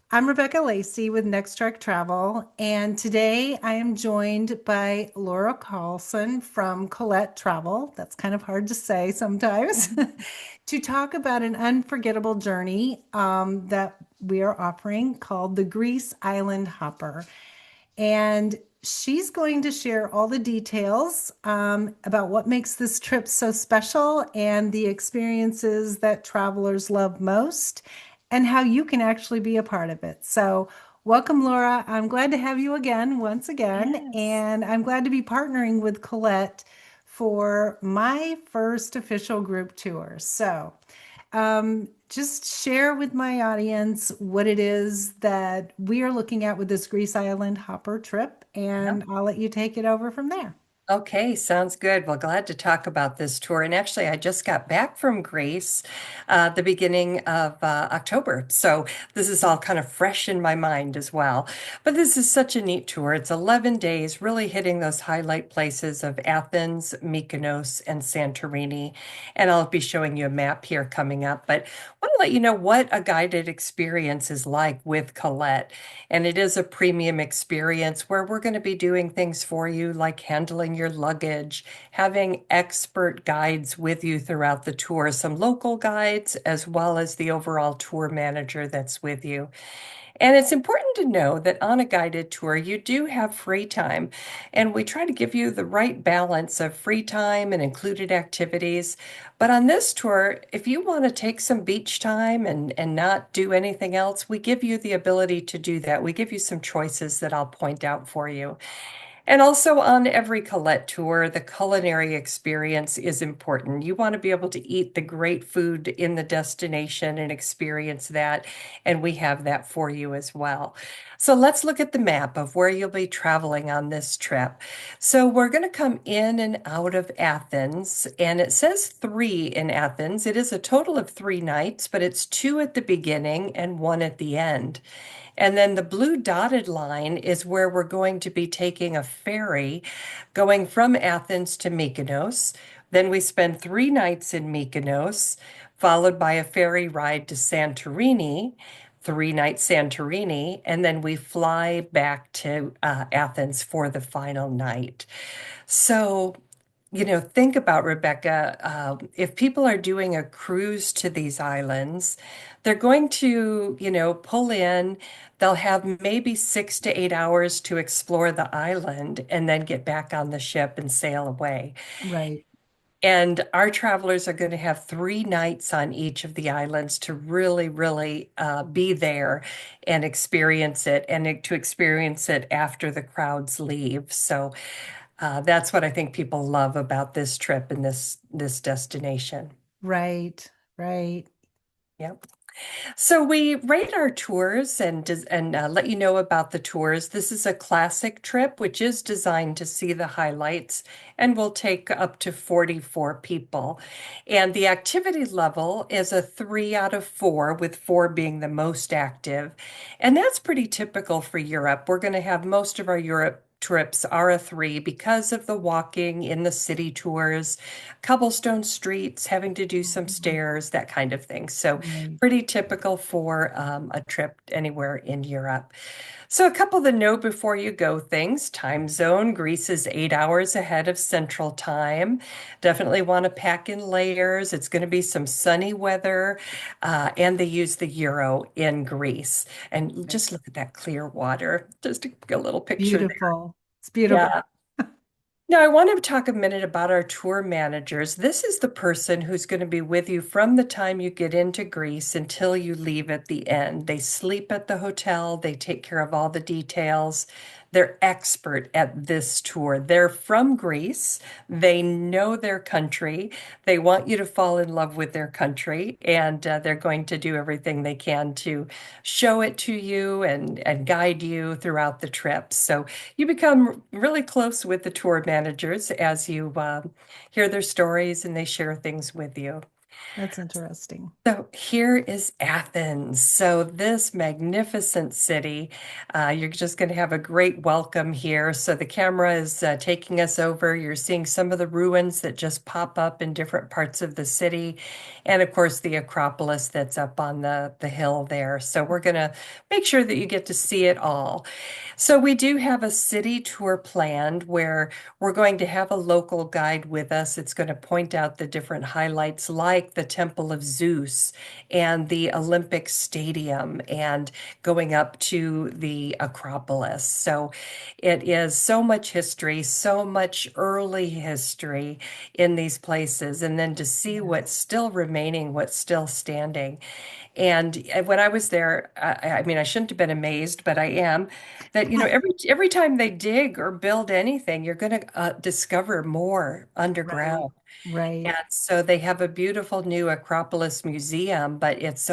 I'm Rebecca Lacey with NexTrek Travel, and today I am joined by Laura Carlson from Collette Travel. That's kind of hard to say sometimes, to talk about an unforgettable journey that we are offering called the Greece Island Hopper. And she's going to share all the details about what makes this trip so special and the experiences that travelers love most and how you can actually be a part of it. So, welcome, Laura. I'm glad to have you again, once again. Yes. And I'm glad to be partnering with Colette for my first official group tour. So, just share with my audience what it is that we are looking at with this Greece Island hopper trip, and I'll let you take it over from there. Okay, sounds good. Well, glad to talk about this tour. And actually, I just got back from Greece the beginning of October. So this is all kind of fresh in my mind as well. But this is such a neat tour. It's 11 days, really hitting those highlight places of Athens, Mykonos, and Santorini. And I'll be showing you a map here coming up. But I want to let you know what a guided experience is like with Colette. And it is a premium experience where we're going to be doing things for you like handling your luggage, having expert guides with you throughout the tour, some local guides, as well as the overall tour manager that's with you. And it's important to know that on a guided tour, you do have free time, and we try to give you the right balance of free time and included activities. But on this tour, if you want to take some beach time and not do anything else, we give you the ability to do that. We give you some choices that I'll point out for you. And also on every Colette tour, the culinary experience is important. You want to be able to eat the great food in the destination and experience that. And we have that for you as well. So let's look at the map of where you'll be traveling on this trip. So we're going to come in and out of Athens, and it says 3 in Athens. It is a total of 3 nights, but it's 2 at the beginning and 1 at the end. And then the blue dotted line is where we're going to be taking a ferry going from Athens to Mykonos. Then we spend 3 nights in Mykonos, followed by a ferry ride to Santorini, 3 nights Santorini, and then we fly back to Athens for the final night. So, think about Rebecca. If people are doing a cruise to these islands, they're going to, pull in. They'll have maybe 6 to 8 hours to explore the island and then get back on the ship and sail away. Right. And our travelers are going to have 3 nights on each of the islands to really, really be there and experience it, and to experience it after the crowds leave. So that's what I think people love about this trip and this destination. Right. Right. Yep. So we rate our tours and let you know about the tours. This is a classic trip, which is designed to see the highlights and will take up to 44 people. And the activity level is a 3 out of 4, with 4 being the most active. And that's pretty typical for Europe. We're going to have most of our Europe trips are a 3 because of the walking in the city tours, cobblestone streets, having to do some Mhm. stairs, that kind of thing. So Right. pretty typical for a trip anywhere in Europe. So, a couple to know before you go things. Time zone, Greece is 8 hours ahead of Central Time. Definitely want to pack in layers. It's going to be some sunny weather, and they use the euro in Greece. And Right. just look at that clear water. Just a little picture there. Beautiful. It's beautiful. Yeah. Now, I want to talk a minute about our tour managers. This is the person who's going to be with you from the time you get into Greece until you leave at the end. They sleep at the hotel, they take care of all the details. They're expert at this tour. They're from Greece. They know their country. They want you to fall in love with their country, and they're going to do everything they can to show it to you and guide you throughout the trip. So you become really close with the tour managers as you hear their stories and they share things with you. That's interesting. So here is Athens. So this magnificent city, you're just going to have a great welcome here. So the camera is taking us over. You're seeing some of the ruins that just pop up in different parts of the city, and of course the Acropolis that's up on the hill there. So we're going to make sure that you get to see it all. So we do have a city tour planned where we're going to have a local guide with us. It's going to point out the different highlights like the Temple of Zeus and the Olympic Stadium and going up to the Acropolis. So it is so much history, so much early history in these places. And then to see what's Yes. still remaining, what's still standing. And when I was there, I mean, I shouldn't have been amazed, but I am that, every time they dig or build anything, you're going to discover more Right. underground. Right. And so they have a beautiful new Acropolis museum, but it's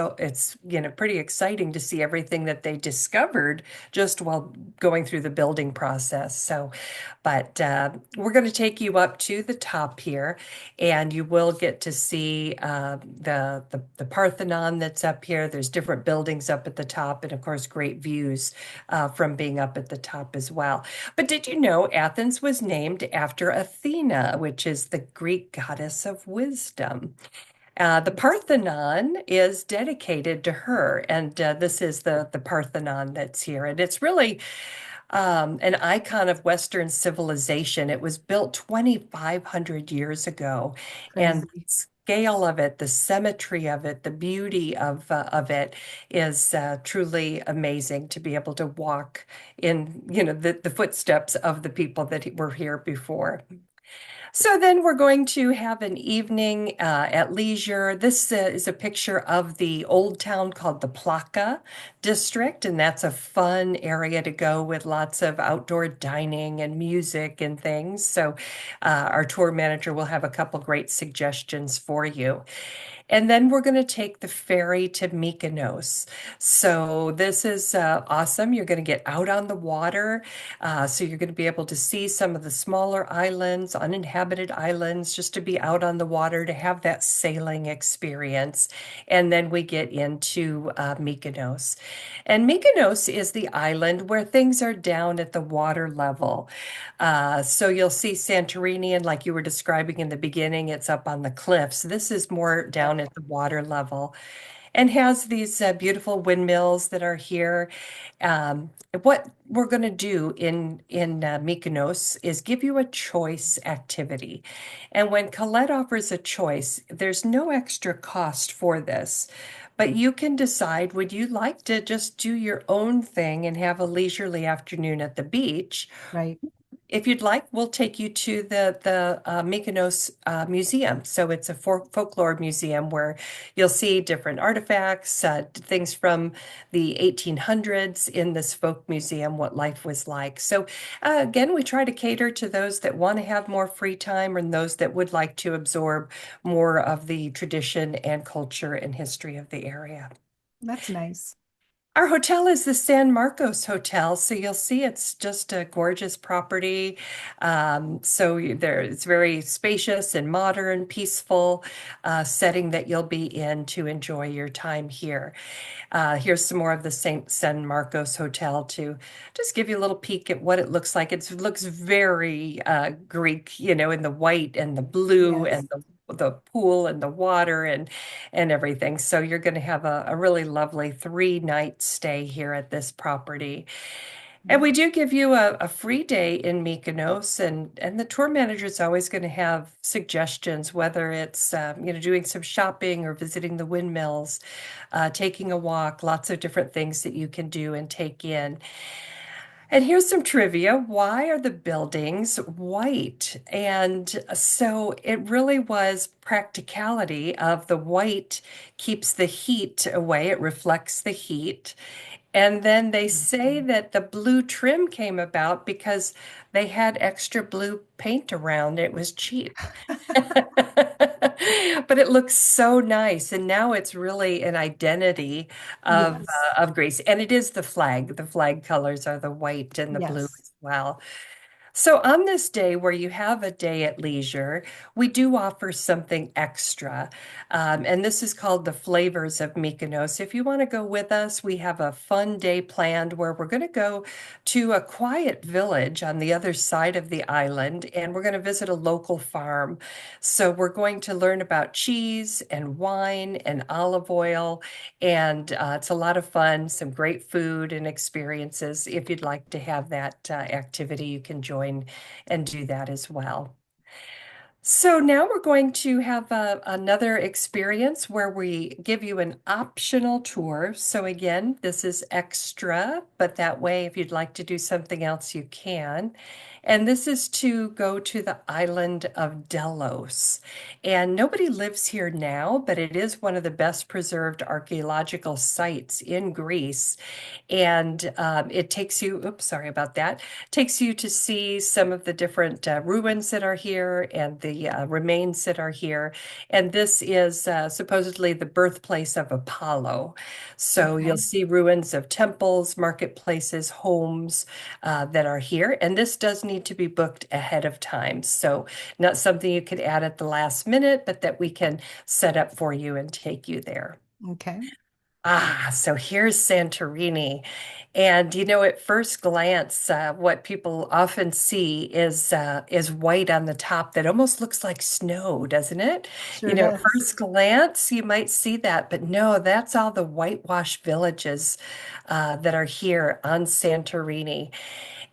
pretty exciting to see everything that they discovered just while going through the building process. So, but we're going to take you up to the top here, and you will get to see the Parthenon that's up here. There's different buildings up at the top, and of course, great views from being up at the top as well. But did you know Athens was named after Athena, which is the Greek goddess of wisdom? The Parthenon is dedicated to her, and this is the Parthenon that's here, and it's really an icon of Western civilization. It was built 2,500 years ago, and the Crazy. scale of it, the symmetry of it, the beauty of it is truly amazing to be able to walk in, the footsteps of the people that were here before. So then we're going to have an evening at leisure. This is a picture of the old town called the Plaka district, and that's a fun area to go with lots of outdoor dining and music and things. So our tour manager will have a couple great suggestions for you. And then we're going to take the ferry to Mykonos. So this is awesome. You're going to get out on the water. So you're going to be able to see some of the smaller islands, uninhabited islands, just to be out on the water, to have that sailing experience. And then we get into Mykonos. And Mykonos is the island where things are down at the water level. So you'll see Santorini, and like you were describing in the beginning, it's up on the cliffs. This is more down Right. at the water level and has these beautiful windmills that are here. What we're going to do in Mykonos is give you a choice activity. And when Collette offers a choice, there's no extra cost for this. But you can decide, would you like to just do your own thing and have a leisurely afternoon at the beach? Right. If you'd like, we'll take you to the Mykonos Museum. So it's a folklore museum where you'll see different artifacts, things from the 1800s in this folk museum, what life was like. So again, we try to cater to those that want to have more free time and those that would like to absorb more of the tradition and culture and history of the area. That's nice. Our hotel is the San Marcos Hotel, so you'll see it's just a gorgeous property. It's very spacious and modern, peaceful setting that you'll be in to enjoy your time here. Here's some more of the Saint San Marcos Hotel to just give you a little peek at what it looks like. It looks very Greek, in the white and the blue Yes. and the pool and the water and everything. So you're going to have a really lovely 3 night stay here at this property. And we do give you a free day in Mykonos, and the tour manager is always going to have suggestions, whether it's doing some shopping or visiting the windmills, taking a walk, lots of different things that you can do and take in. And here's some trivia. Why are the buildings white? And so it really was practicality of the white keeps the heat away, it reflects the heat. And then they say Mhm. that the blue trim came about because they had extra blue paint around. It was cheap. But it looks so nice, and now it's really an identity Yes. of Greece. And it is the flag. The flag colors are the white and the blue Yes. as well. So, on this day where you have a day at leisure, we do offer something extra. And this is called the Flavors of Mykonos. If you want to go with us, we have a fun day planned where we're going to go to a quiet village on the other side of the island, and we're going to visit a local farm. So, we're going to learn about cheese and wine and olive oil, and it's a lot of fun, some great food and experiences. If you'd like to have that activity, you can join and do that as well. So now we're going to have another experience where we give you an optional tour. So again, this is extra, but that way, if you'd like to do something else, you can. And this is to go to the island of Delos. And nobody lives here now, but it is one of the best preserved archaeological sites in Greece. And it takes you, oops, sorry about that, takes you to see some of the different ruins that are here and the remains that are here. And this is supposedly the birthplace of Apollo. So you'll Okay. see ruins of temples, marketplaces, homes that are here. And this does need to be booked ahead of time. So not something you could add at the last minute, but that we can set up for you and take you there. Okay. So here's Santorini. And at first glance, what people often see is white on the top that almost looks like snow, doesn't it? Sure At does. first glance, you might see that, but no, that's all the whitewashed villages that are here on Santorini.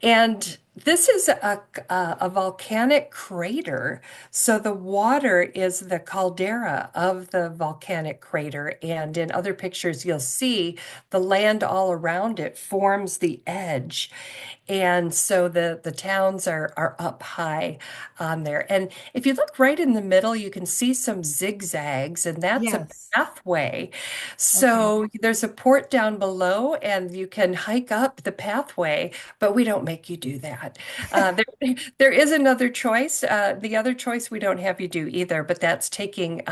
And this is a volcanic crater. So the water is the caldera of the volcanic crater. And in other pictures, you'll see the land all around it forms the edge. And so the towns are up high on there. And if you look right in the middle, you can see some zigzags, and that's a Yes. pathway. Okay. So there's a port down below, and you can hike up the pathway, but we don't make you do that. There is another choice. The other choice we don't have you do either, but that's taking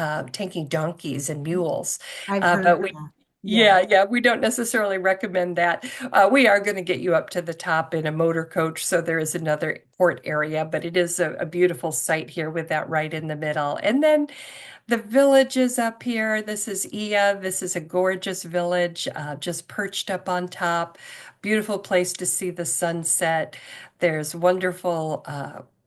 donkeys and mules. I've heard But of we that. Yeah. yeah, we don't necessarily recommend that. We are going to get you up to the top in a motor coach, so there is another port area, but it is a beautiful site here with that right in the middle. And then the village is up here. This is Ia. This is a gorgeous village, just perched up on top. Beautiful place to see the sunset. There's wonderful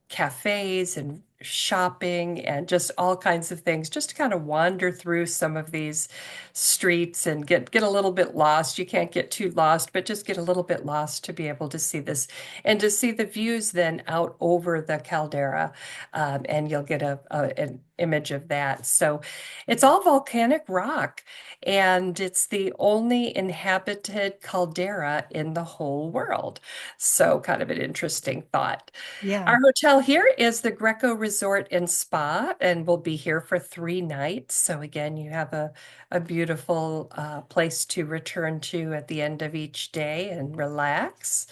cafes and shopping and just all kinds of things. Just to kind of wander through some of these streets and get a little bit lost. You can't get too lost, but just get a little bit lost to be able to see this and to see the views then out over the caldera. And you'll get an image of that. So it's all volcanic rock, and it's the only inhabited caldera in the whole world. So kind of an interesting thought. Yeah. Our hotel here is the Greco Resort and Spa, and we'll be here for 3 nights. So again, you have a beautiful place to return to at the end of each day and relax.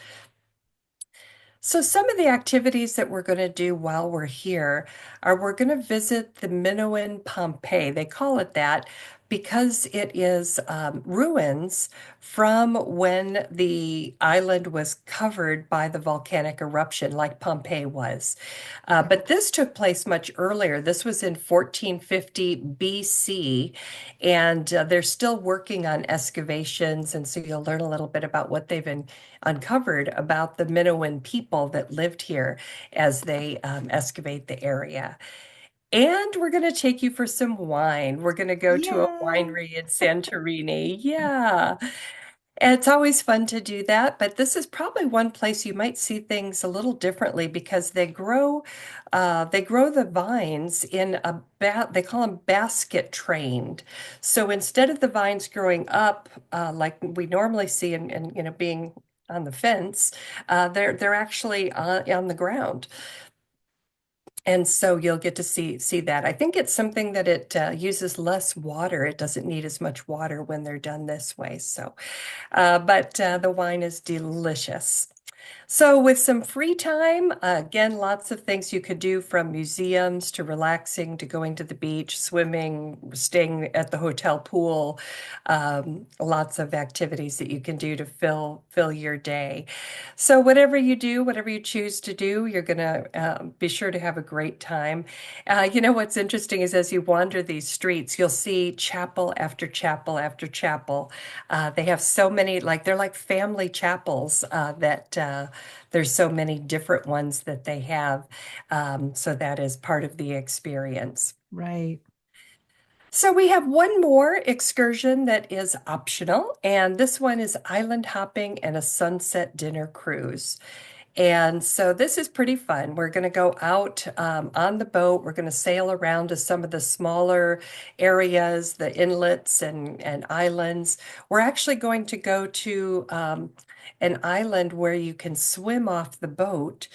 So some of the activities that we're going to do while we're here are we're going to visit the Minoan Pompeii. They call it that because it is ruins from when the island was covered by the volcanic eruption, like Pompeii was. Okay. But this took place much earlier. This was in 1450 BC, and they're still working on excavations. And so you'll learn a little bit about what they've uncovered about the Minoan people that lived here as they excavate the area. And we're going to take you for some wine. We're going to go to a Yay. winery in Santorini. Yeah. It's always fun to do that, but this is probably one place you might see things a little differently because they grow the vines in they call them basket trained. So instead of the vines growing up like we normally see and being on the fence, they're actually on the ground. And so you'll get to see that. I think it's something that it uses less water. It doesn't need as much water when they're done this way. So, but the wine is delicious. So, with some free time, again, lots of things you could do from museums to relaxing to going to the beach, swimming, staying at the hotel pool. Lots of activities that you can do to fill your day. So, whatever you do, whatever you choose to do, you're gonna be sure to have a great time. What's interesting is as you wander these streets, you'll see chapel after chapel after chapel. They have so many, like they're like family chapels that. There's so many different ones that they have. So that is part of the experience. Right. So we have one more excursion that is optional, and this one is island hopping and a sunset dinner cruise. And so this is pretty fun. We're going to go out on the boat. We're going to sail around to some of the smaller areas, the inlets and islands. We're actually going to go to an island where you can swim off the boat.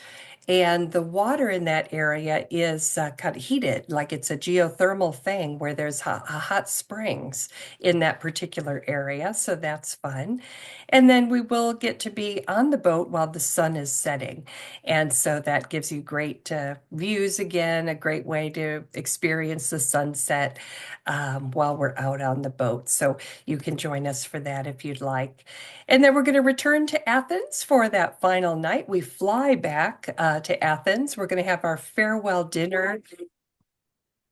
And the water in that area is kind of heated, like it's a geothermal thing where there's hot springs in that particular area. So that's fun. And then we will get to be on the boat while the sun is setting. And so that gives you great views again, a great way to experience the sunset while we're out on the boat. So you can join us for that if you'd like. And then we're going to return to Athens for that final night. We fly back to Athens. We're going to have our farewell dinner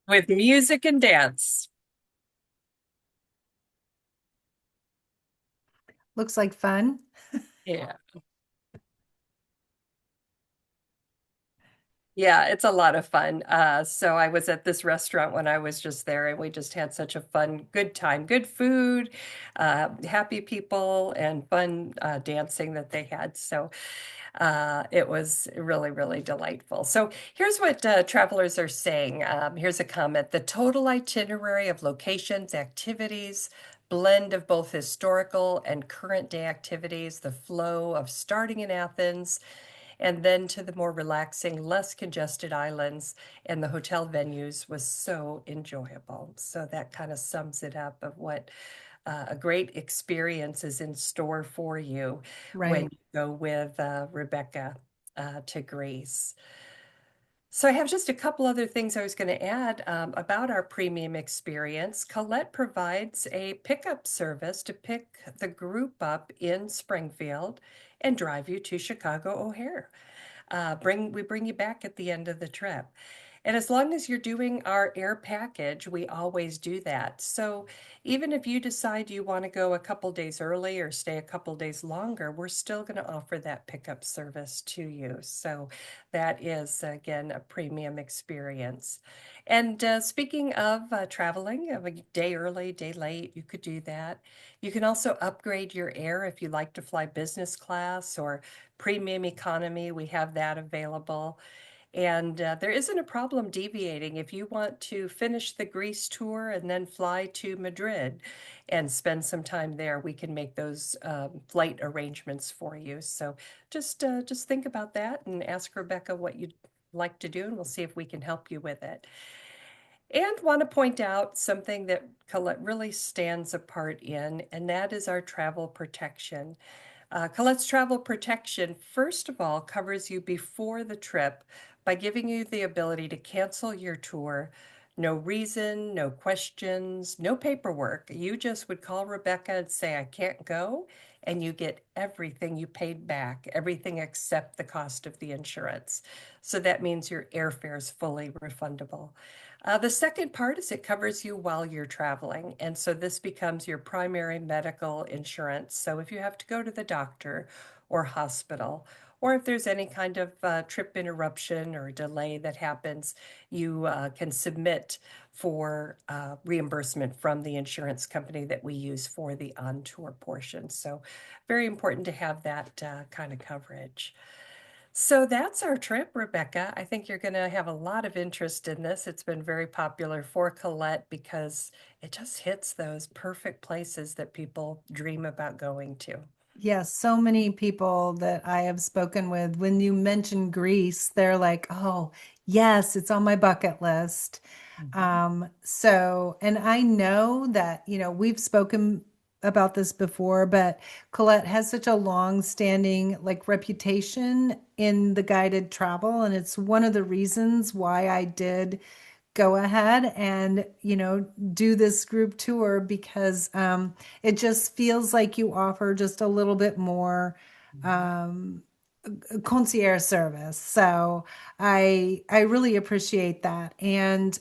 with music and dance. Looks like fun. Yeah. Yeah, it's a lot of fun. So I was at this restaurant when I was just there, and we just had such a fun, good time, good food, happy people, and fun dancing that they had. So it was really, really delightful. So here's what travelers are saying. Here's a comment. The total itinerary of locations, activities, blend of both historical and current day activities, the flow of starting in Athens and then to the more relaxing, less congested islands and the hotel venues was so enjoyable. So that kind of sums it up of what a great experience is in store for you when Right. you go with Rebecca to Greece. So I have just a couple other things I was going to add about our premium experience. Collette provides a pickup service to pick the group up in Springfield and drive you to Chicago O'Hare. We bring you back at the end of the trip. And as long as you're doing our air package, we always do that. So even if you decide you want to go a couple days early or stay a couple days longer, we're still going to offer that pickup service to you. So that is, again, a premium experience. And speaking of traveling, of a day early, day late, you could do that. You can also upgrade your air if you like to fly business class or premium economy. We have that available. And there isn't a problem deviating if you want to finish the Greece tour and then fly to Madrid and spend some time there. We can make those flight arrangements for you. So just think about that and ask Rebecca what you'd like to do, and we'll see if we can help you with it. And want to point out something that Colette really stands apart in, and that is our travel protection. Colette's travel protection, first of all, covers you before the trip by giving you the ability to cancel your tour. No reason, no questions, no paperwork. You just would call Rebecca and say, I can't go, and you get everything you paid back, everything except the cost of the insurance. So that means your airfare is fully refundable. The second part is it covers you while you're traveling. And so this becomes your primary medical insurance. So if you have to go to the doctor or hospital, or if there's any kind of trip interruption or delay that happens, you can submit for reimbursement from the insurance company that we use for the on-tour portion. So very important to have that kind of coverage. So that's our trip, Rebecca. I think you're going to have a lot of interest in this. It's been very popular for Collette because it just hits those perfect places that people dream about going to. Yes, so many people that I have spoken with, when you mention Greece, they're like, oh, yes, it's on my bucket list. Mhm. And I know that, we've spoken about this before, but Colette has such a long-standing like reputation in the guided travel, and it's one of the reasons why I did go ahead and, do this group tour because it just feels like you offer just a little bit more um, concierge service. So I really appreciate that. And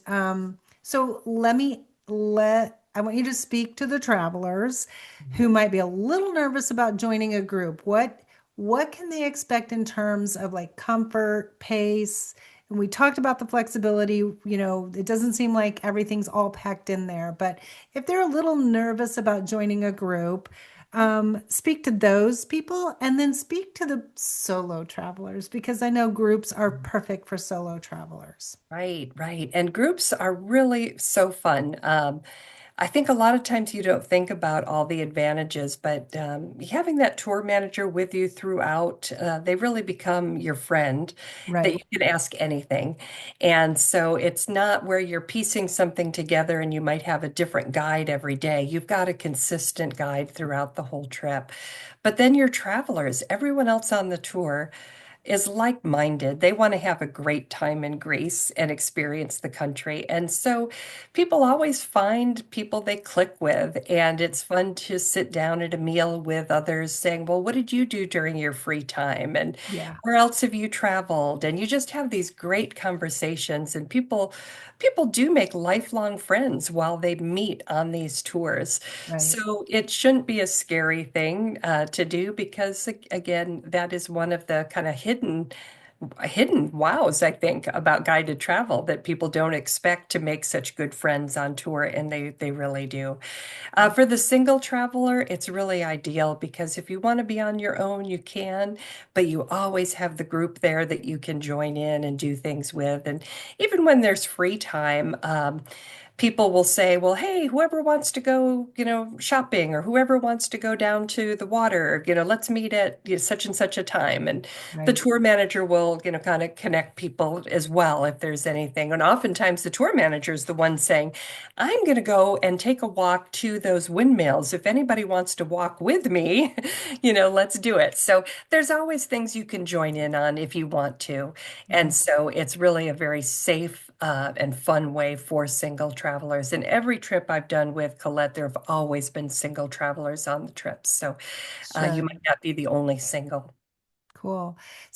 so I want you to speak to the travelers who might be a little nervous about joining a group. What can they expect in terms of like comfort, pace? And we talked about the flexibility, it doesn't seem like everything's all packed in there, but if they're a little nervous about joining a group, speak to those people and then speak to the solo travelers because I know groups are perfect for solo travelers. Right, right. And groups are really so fun. I think a lot of times you don't think about all the advantages, but having that tour manager with you throughout, they really become your friend that you Right. can ask anything. And so it's not where you're piecing something together and you might have a different guide every day. You've got a consistent guide throughout the whole trip. But then your travelers, everyone else on the tour, is like-minded. They want to have a great time in Greece and experience the country. And so people always find people they click with, and it's fun to sit down at a meal with others saying, "Well, what did you do during your free time? And Yeah. where else have you traveled?" And you just have these great conversations, and people do make lifelong friends while they meet on these tours. Right. So it shouldn't be a scary thing to do because again, that is one of the kind of hidden wows, I think, about guided travel that people don't expect to make such good friends on tour, and they really do. For the single traveler, it's really ideal because if you want to be on your own, you can, but you always have the group there that you can join in and do things with. And even when there's free time, people will say, well, hey, whoever wants to go, shopping or whoever wants to go down to the water, let's meet at such and such a time. And the Right. tour manager will, kind of connect people as well if there's anything. And oftentimes the tour manager is the one saying, I'm going to go and take a walk to those windmills. If anybody wants to walk with me, let's do it. So there's always things you can join in on if you want to. And Right. so it's really a very safe and fun way for single travelers. And every trip I've done with Colette, there have always been single travelers on the trips. So you Sure. might not be the only single. Cool.